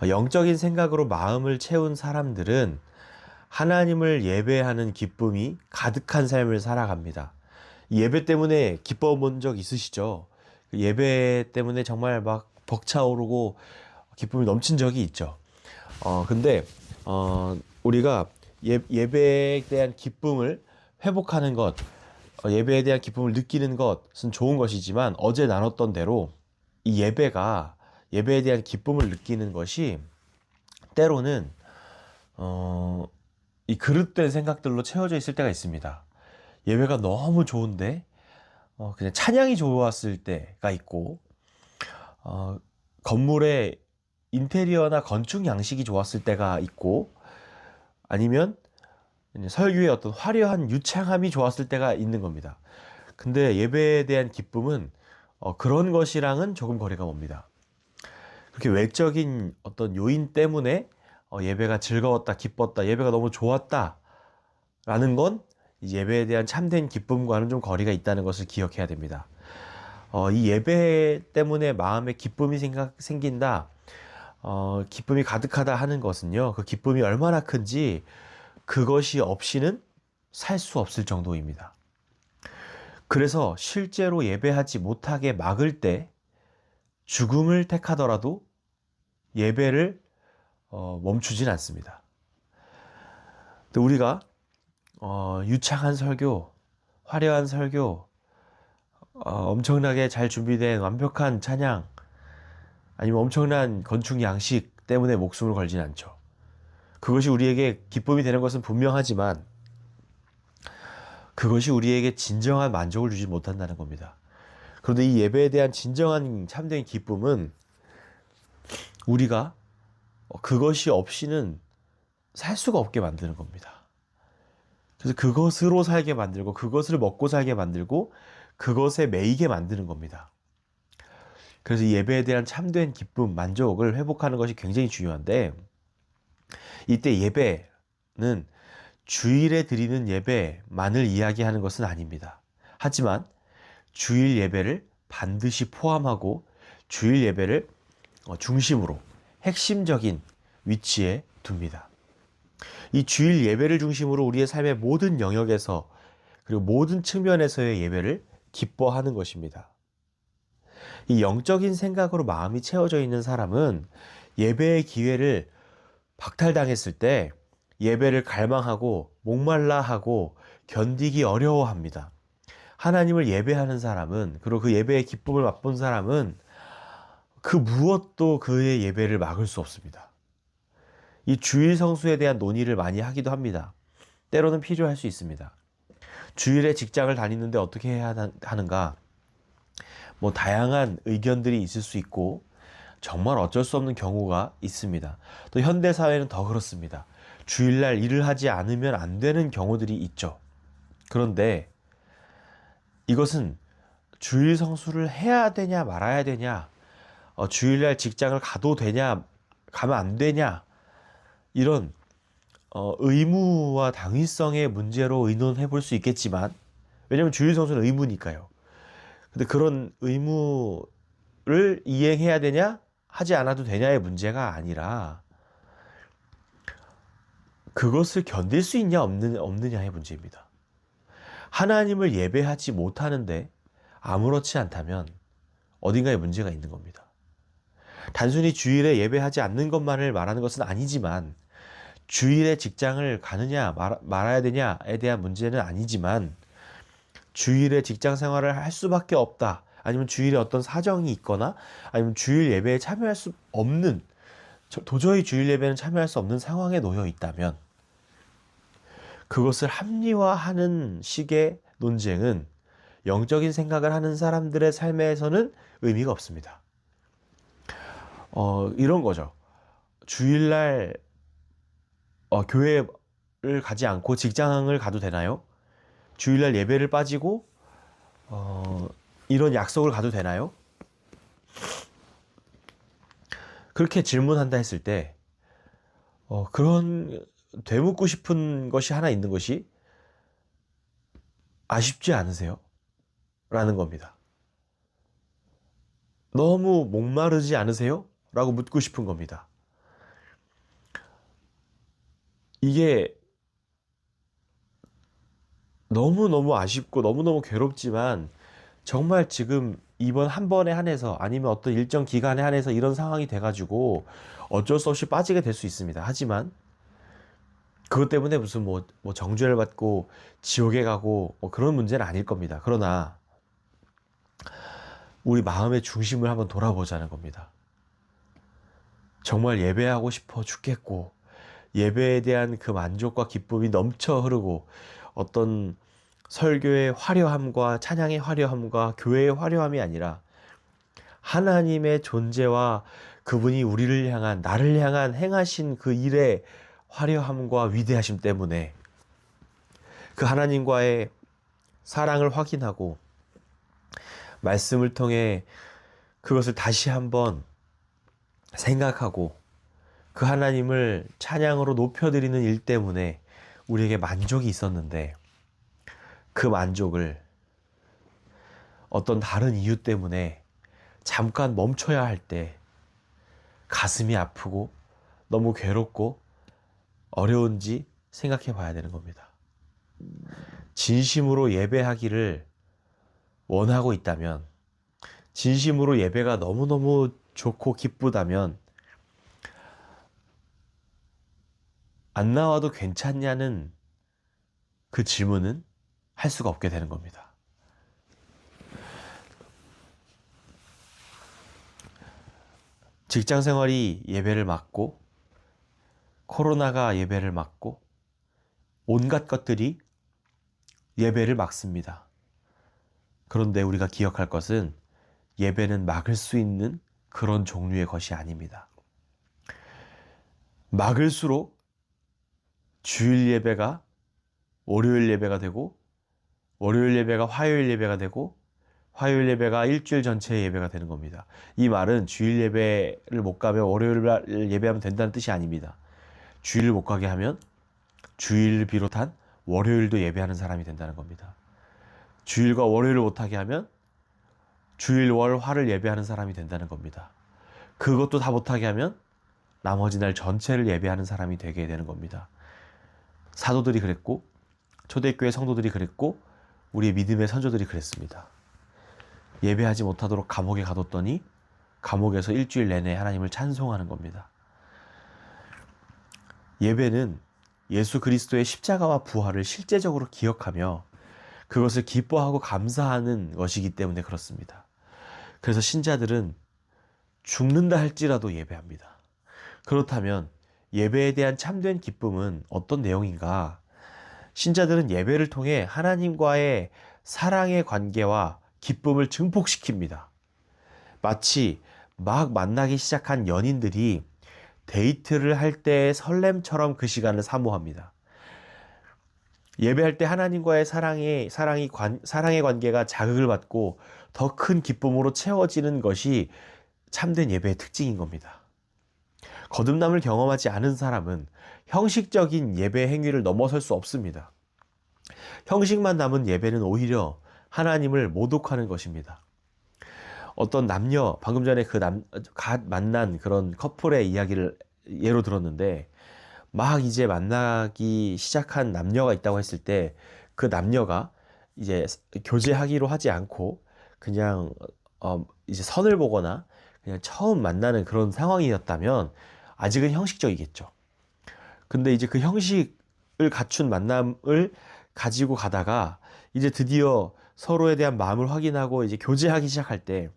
영적인 생각으로 마음을 채운 사람들은 하나님을 예배하는 기쁨이 가득한 삶을 살아갑니다. 예배 때문에 기뻐 본 적 있으시죠? 예배 때문에 정말 막 벅차오르고 기쁨이 넘친 적이 있죠. 근데 우리가 예배에 대한 기쁨을 회복하는 것, 예배에 대한 기쁨을 느끼는 것은 좋은 것이지만, 어제 나눴던 대로 이 예배에 대한 기쁨을 느끼는 것이 때로는 이 그릇된 생각들로 채워져 있을 때가 있습니다. 예배가 너무 좋은데 그냥 찬양이 좋았을 때가 있고, 건물의 인테리어나 건축 양식이 좋았을 때가 있고, 아니면 설교의 어떤 화려한 유창함이 좋았을 때가 있는 겁니다. 근데 예배에 대한 기쁨은 그런 것이랑은 조금 거리가 멉니다. 그렇게 외적인 어떤 요인 때문에 예배가 즐거웠다, 기뻤다, 예배가 너무 좋았다 라는 건 예배에 대한 참된 기쁨과는 좀 거리가 있다는 것을 기억해야 됩니다. 이 예배 때문에 마음에 기쁨이 생긴다, 기쁨이 가득하다 하는 것은요, 그 기쁨이 얼마나 큰지 그것이 없이는 살 수 없을 정도입니다. 그래서 실제로 예배하지 못하게 막을 때 죽음을 택하더라도 예배를 멈추진 않습니다. 또 우리가 유창한 설교, 화려한 설교, 엄청나게 잘 준비된 완벽한 찬양, 아니면 엄청난 건축 양식 때문에 목숨을 걸진 않죠. 그것이 우리에게 기쁨이 되는 것은 분명하지만 그것이 우리에게 진정한 만족을 주지 못한다는 겁니다. 그런데 이 예배에 대한 진정한 참된 기쁨은 우리가 그것이 없이는 살 수가 없게 만드는 겁니다. 그래서 그것으로 살게 만들고, 그것을 먹고 살게 만들고, 그것에 매이게 만드는 겁니다. 그래서 이 예배에 대한 참된 기쁨, 만족을 회복하는 것이 굉장히 중요한데, 이때 예배는 주일에 드리는 예배만을 이야기하는 것은 아닙니다. 하지만 주일 예배를 반드시 포함하고 주일 예배를 중심으로 핵심적인 위치에 둡니다. 이 주일 예배를 중심으로 우리의 삶의 모든 영역에서, 그리고 모든 측면에서의 예배를 기뻐하는 것입니다. 이 영적인 생각으로 마음이 채워져 있는 사람은 예배의 기회를 박탈당했을 때 예배를 갈망하고 목말라 하고 견디기 어려워합니다. 하나님을 예배하는 사람은, 그리고 그 예배의 기쁨을 맛본 사람은 그 무엇도 그의 예배를 막을 수 없습니다. 이 주일 성수에 대한 논의를 많이 하기도 합니다. 때로는 필요할 수 있습니다. 주일에 직장을 다니는데 어떻게 해야 하는가? 다양한 의견들이 있을 수 있고, 정말 어쩔 수 없는 경우가 있습니다. 또 현대사회는 더 그렇습니다. 주일날 일을 하지 않으면 안 되는 경우들이 있죠. 그런데 이것은 주일 성수를 해야 되냐 말아야 되냐, 주일날 직장을 가도 되냐 가면 안 되냐, 이런 의무와 당위성의 문제로 의논해 볼 수 있겠지만, 왜냐하면 주일 성수는 의무니까요. 근데 그런 의무를 이행해야 되냐 하지 않아도 되냐의 문제가 아니라, 그것을 견딜 수 있냐 없느냐의 문제입니다. 하나님을 예배하지 못하는데 아무렇지 않다면 어딘가에 문제가 있는 겁니다. 단순히 주일에 예배하지 않는 것만을 말하는 것은 아니지만, 주일에 직장을 가느냐 말아야 되냐에 대한 문제는 아니지만, 주일에 직장 생활을 할 수밖에 없다, 아니면 주일에 어떤 사정이 있거나, 아니면 주일 예배에 참여할 수 없는, 도저히 주일 예배는 참여할 수 없는 상황에 놓여 있다면, 그것을 합리화하는 식의 논쟁은 영적인 생각을 하는 사람들의 삶에서는 의미가 없습니다. 이런 거죠. 주일날 교회를 가지 않고 직장을 가도 되나요? 주일날 예배를 빠지고 이런 약속을 가도 되나요? 그렇게 질문한다 했을 때 그런 되묻고 싶은 것이 하나 있는 것이 아쉽지 않으세요? 라는 겁니다. 너무 목마르지 않으세요? 라고 묻고 싶은 겁니다. 이게 너무너무 아쉽고 너무너무 괴롭지만 정말 지금 이번 한 번에 한해서 아니면 어떤 일정 기간에 한해서 이런 상황이 돼가지고 어쩔 수 없이 빠지게 될 수 있습니다. 하지만 그것 때문에 무슨 뭐 정죄를 받고 지옥에 가고 뭐 그런 문제는 아닐 겁니다. 그러나 우리 마음의 중심을 한번 돌아보자는 겁니다. 정말 예배하고 싶어 죽겠고 예배에 대한 그 만족과 기쁨이 넘쳐 흐르고 어떤 설교의 화려함과 찬양의 화려함과 교회의 화려함이 아니라 하나님의 존재와 그분이 우리를 향한 나를 향한 행하신 그 일의 화려함과 위대하심 때문에 그 하나님과의 사랑을 확인하고 말씀을 통해 그것을 다시 한번 생각하고 그 하나님을 찬양으로 높여드리는 일 때문에 우리에게 만족이 있었는데 그 만족을 어떤 다른 이유 때문에 잠깐 멈춰야 할 때 가슴이 아프고 너무 괴롭고 어려운지 생각해 봐야 되는 겁니다. 진심으로 예배하기를 원하고 있다면, 진심으로 예배가 너무너무 좋고 기쁘다면 안 나와도 괜찮냐는 그 질문은 할 수가 없게 되는 겁니다. 직장 생활이 예배를 막고 코로나가 예배를 막고 온갖 것들이 예배를 막습니다. 그런데 우리가 기억할 것은 예배는 막을 수 있는 그런 종류의 것이 아닙니다. 막을수록 주일 예배가 월요일 예배가 되고 월요일 예배가 화요일 예배가 되고 화요일 예배가 일주일 전체의 예배가 되는 겁니다. 이 말은 주일 예배를 못 가면 월요일 예배하면 된다는 뜻이 아닙니다. 주일을 못 가게 하면 주일을 비롯한 월요일도 예배하는 사람이 된다는 겁니다. 주일과 월요일을 못하게 하면 주일, 월, 화를 예배하는 사람이 된다는 겁니다. 그것도 다 못하게 하면 나머지 날 전체를 예배하는 사람이 되게 되는 겁니다. 사도들이 그랬고 초대교회 성도들이 그랬고 우리의 믿음의 선조들이 그랬습니다. 예배하지 못하도록 감옥에 가뒀더니 감옥에서 일주일 내내 하나님을 찬송하는 겁니다. 예배는 예수 그리스도의 십자가와 부활을 실제적으로 기억하며 그것을 기뻐하고 감사하는 것이기 때문에 그렇습니다. 그래서 신자들은 죽는다 할지라도 예배합니다. 그렇다면 예배에 대한 참된 기쁨은 어떤 내용인가? 신자들은 예배를 통해 하나님과의 사랑의 관계와 기쁨을 증폭시킵니다. 마치 막 만나기 시작한 연인들이 데이트를 할 때의 설렘처럼 그 시간을 사모합니다. 예배할 때 하나님과의 사랑의 관계가 자극을 받고 더 큰 기쁨으로 채워지는 것이 참된 예배의 특징인 겁니다. 거듭남을 경험하지 않은 사람은 형식적인 예배 행위를 넘어설 수 없습니다. 형식만 남은 예배는 오히려 하나님을 모독하는 것입니다. 어떤 남녀, 방금 전에 만난 그런 커플의 이야기를 예로 들었는데, 막 이제 만나기 시작한 남녀가 있다고 했을 때, 그 남녀가 이제 교제하기로 하지 않고, 그냥, 이제 선을 보거나, 그냥 처음 만나는 그런 상황이었다면, 아직은 형식적이겠죠. 근데 이제 그 형식을 갖춘 만남을 가지고 가다가, 이제 드디어 서로에 대한 마음을 확인하고 이제 교제하기 시작할 때,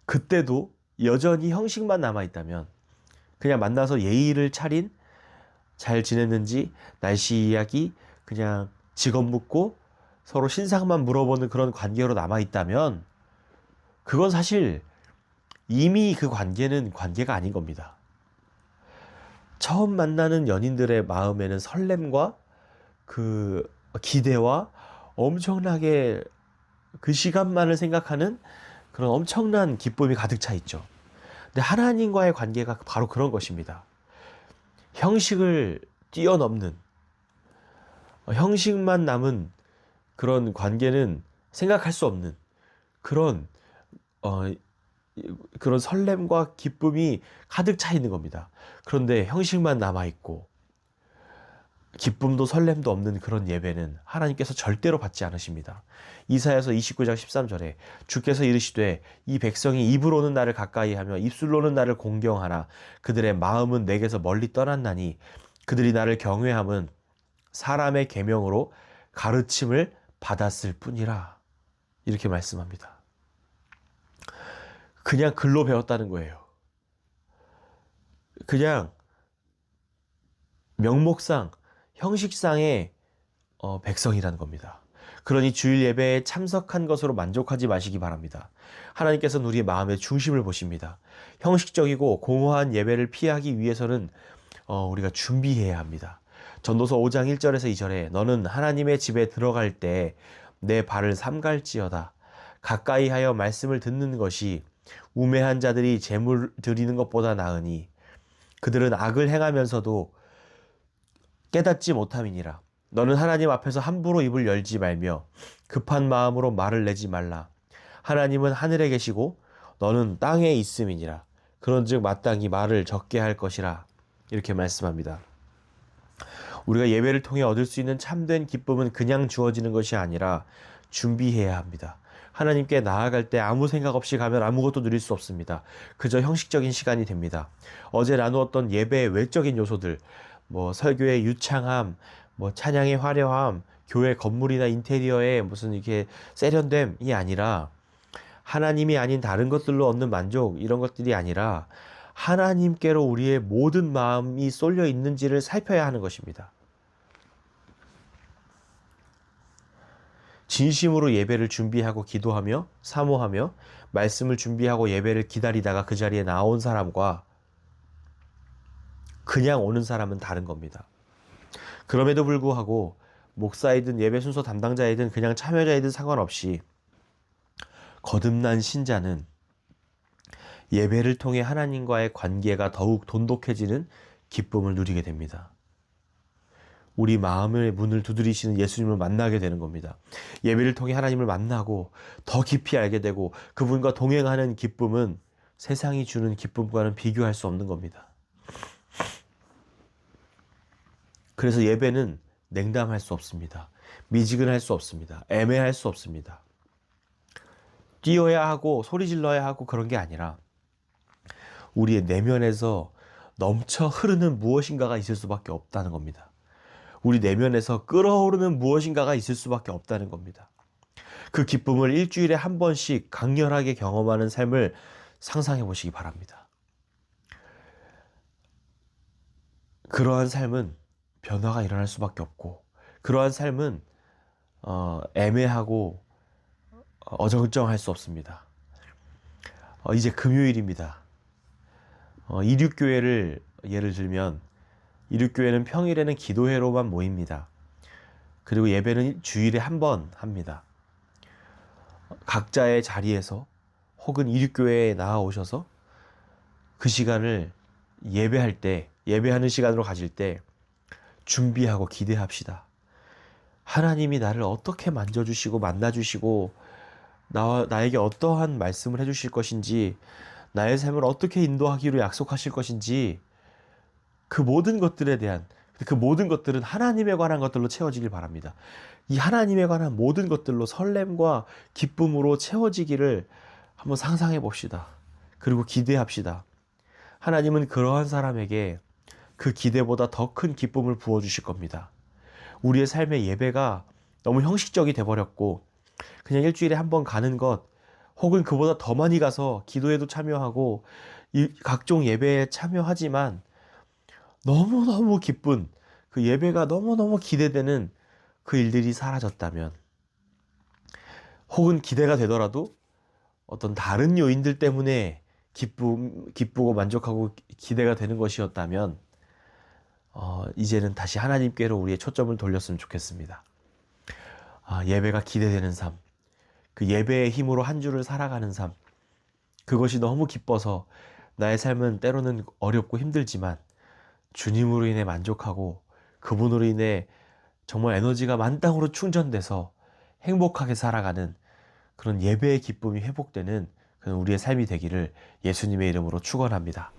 그때도 여전히 형식만 남아있다면 그냥 만나서 예의를 차린 잘 지냈는지 날씨 이야기 그냥 직업 묻고 서로 신상만 물어보는 그런 관계로 남아있다면 그건 사실 이미 그 관계는 관계가 아닌 겁니다. 처음 만나는 연인들의 마음에는 설렘과 그 기대와 엄청나게 그 시간만을 생각하는 그런 엄청난 기쁨이 가득 차 있죠. 근데 하나님과의 관계가 바로 그런 것입니다. 형식을 뛰어넘는 형식만 남은 그런 관계는 생각할 수 없는 그런 그런 설렘과 기쁨이 가득 차 있는 겁니다. 그런데 형식만 남아 있고 기쁨도 설렘도 없는 그런 예배는 하나님께서 절대로 받지 않으십니다. 이사야서 29장 13절에 주께서 이르시되 이 백성이 입으로는 나를 가까이하며 입술로는 나를 공경하나 그들의 마음은 내게서 멀리 떠났나니 그들이 나를 경외함은 사람의 계명으로 가르침을 받았을 뿐이라. 이렇게 말씀합니다. 그냥 글로 배웠다는 거예요. 그냥 명목상 형식상의 백성이라는 겁니다. 그러니 주일 예배에 참석한 것으로 만족하지 마시기 바랍니다. 하나님께서는 우리의 마음의 중심을 보십니다. 형식적이고 공허한 예배를 피하기 위해서는 우리가 준비해야 합니다. 전도서 5장 1절에서 2절에 너는 하나님의 집에 들어갈 때 내 발을 삼갈지어다. 가까이 하여 말씀을 듣는 것이 우매한 자들이 제물 드리는 것보다 나으니 그들은 악을 행하면서도 깨닫지 못함이니라. 너는 하나님 앞에서 함부로 입을 열지 말며 급한 마음으로 말을 내지 말라. 하나님은 하늘에 계시고 너는 땅에 있음이니라. 그런즉 마땅히 말을 적게 할 것이라. 이렇게 말씀합니다. 우리가 예배를 통해 얻을 수 있는 참된 기쁨은 그냥 주어지는 것이 아니라 준비해야 합니다. 하나님께 나아갈 때 아무 생각 없이 가면 아무것도 누릴 수 없습니다. 그저 형식적인 시간이 됩니다. 어제 나누었던 예배의 외적인 요소들, 설교의 유창함, 찬양의 화려함, 교회 건물이나 인테리어의 무슨 이렇게 세련됨이 아니라 하나님이 아닌 다른 것들로 얻는 만족, 이런 것들이 아니라 하나님께로 우리의 모든 마음이 쏠려 있는지를 살펴야 하는 것입니다. 진심으로 예배를 준비하고 기도하며 사모하며 말씀을 준비하고 예배를 기다리다가 그 자리에 나온 사람과 그냥 오는 사람은 다른 겁니다. 그럼에도 불구하고 목사이든 예배 순서 담당자이든 그냥 참여자이든 상관없이 거듭난 신자는 예배를 통해 하나님과의 관계가 더욱 돈독해지는 기쁨을 누리게 됩니다. 우리 마음의 문을 두드리시는 예수님을 만나게 되는 겁니다. 예배를 통해 하나님을 만나고 더 깊이 알게 되고 그분과 동행하는 기쁨은 세상이 주는 기쁨과는 비교할 수 없는 겁니다. 그래서 예배는 냉담할 수 없습니다. 미지근할 수 없습니다. 애매할 수 없습니다. 뛰어야 하고 소리 질러야 하고 그런 게 아니라 우리의 내면에서 넘쳐 흐르는 무엇인가가 있을 수밖에 없다는 겁니다. 우리 내면에서 끓어오르는 무엇인가가 있을 수밖에 없다는 겁니다. 그 기쁨을 일주일에 한 번씩 강렬하게 경험하는 삶을 상상해 보시기 바랍니다. 그러한 삶은 변화가 일어날 수밖에 없고 그러한 삶은 애매하고 어정쩡할 수 없습니다. 이제 금요일입니다. 이륙교회를 예를 들면 이륙교회는 평일에는 기도회로만 모입니다. 그리고 예배는 주일에 한 번 합니다. 각자의 자리에서 혹은 이륙교회에 나아오셔서 그 시간을 예배할 때, 예배하는 시간으로 가질 때 준비하고 기대합시다. 하나님이 나를 어떻게 만져주시고 만나주시고 나에게 어떠한 말씀을 해주실 것인지 나의 삶을 어떻게 인도하기로 약속하실 것인지 그 모든 것들에 대한 그 모든 것들은 하나님에 관한 것들로 채워지길 바랍니다. 이 하나님에 관한 모든 것들로 설렘과 기쁨으로 채워지기를 한번 상상해 봅시다. 그리고 기대합시다. 하나님은 그러한 사람에게 그 기대보다 더 큰 기쁨을 부어주실 겁니다. 우리의 삶의 예배가 너무 형식적이 돼버렸고 그냥 일주일에 한 번 가는 것 혹은 그보다 더 많이 가서 기도에도 참여하고 각종 예배에 참여하지만 너무너무 기쁜 그 예배가 너무너무 기대되는 그 일들이 사라졌다면 혹은 기대가 되더라도 어떤 다른 요인들 때문에 기쁘고 만족하고 기대가 되는 것이었다면 이제는 다시 하나님께로 우리의 초점을 돌렸으면 좋겠습니다. 예배가 기대되는 삶, 그 예배의 힘으로 한 주를 살아가는 삶, 그것이 너무 기뻐서 나의 삶은 때로는 어렵고 힘들지만 주님으로 인해 만족하고 그분으로 인해 정말 에너지가 만땅으로 충전돼서 행복하게 살아가는 그런 예배의 기쁨이 회복되는 그런 우리의 삶이 되기를 예수님의 이름으로 축원합니다.